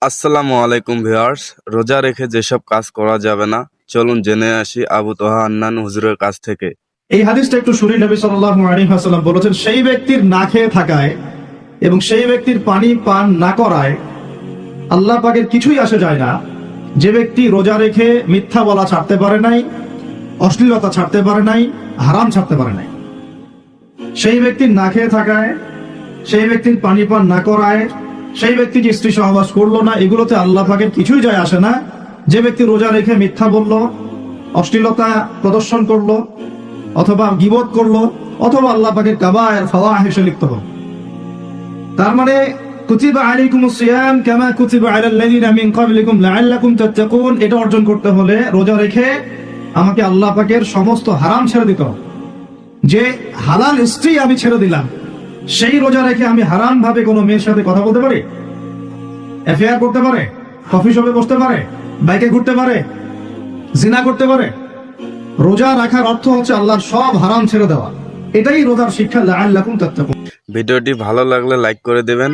আসসালামু আলাইকুম ভিউয়ার্স, রোজা রেখে যেসব কাজ করা যাবে না, চলুন জেনে আসি আবু তোহা আন্নান হুজুরের কাছ থেকে। এই হাদিসটা একটু শুনি। নবী সাল্লাল্লাহু আলাইহি ওয়াসাল্লাম বলেছেন, সেই ব্যক্তির না খেয়ে থাকায় এবং সেই ব্যক্তির পানি পান না করায় আল্লাহ পাকের কিছুই আসে যায় না। যে ব্যক্তি রোজা রেখে মিথ্যা বলা ছাড়তে পারে নাই, অশ্লীলতা ছাড়তে পারে নাই, হারাম ছাড়তে পারে নাই, সেই ব্যক্তির না খেয়ে থাকায়, সেই ব্যক্তির পানি পান না করায়, সেই ব্যক্তি যে স্ত্রী সহবাস করলো না, এগুলোতে আল্লাহ পাকের কিছুই যায় আসে না। যে ব্যক্তি রোজা রেখে মিথ্যা বলল, অশ্লীলতা প্রদর্শন করলো, অথবা গীবত করলো, অথবা আল্লাহ পাকের কাবায়ের ফাওয়াহিশে লিপ্ত হলো। তার মানে কুতিবা আলাইকুমুস সিয়াম কামা কুতিবা আলাল লাযিনা মিন ক্বাবলিকুম লাআল্লাকুম তাত্তাকুন, এটা অর্জন করতে হলে রোজা রেখে আমাকে আল্লাহ পাকের সমস্ত হারাম ছেড়ে দিতে হবে। যে হালাল স্ত্রী আমি ছেড়ে দিলাম, সেই রোজা রেখে আমি হারাম ভাবে কোনো মেয়ের সাথে কথা বলতে পারি, অ্যাফেয়ার করতে পারে, কফি শপে বসতে পারে, বাইকে ঘুরতে পারে, জিনা করতে পারে? রোজা রাখার অর্থ হচ্ছে আল্লাহর সব হারাম ছেড়ে দেওয়া। এটাই রোজার শিক্ষা, লাআল্লাকুম তাত্তাকুন। ভিডিওটি ভালো লাগলে লাইক করে দেবেন।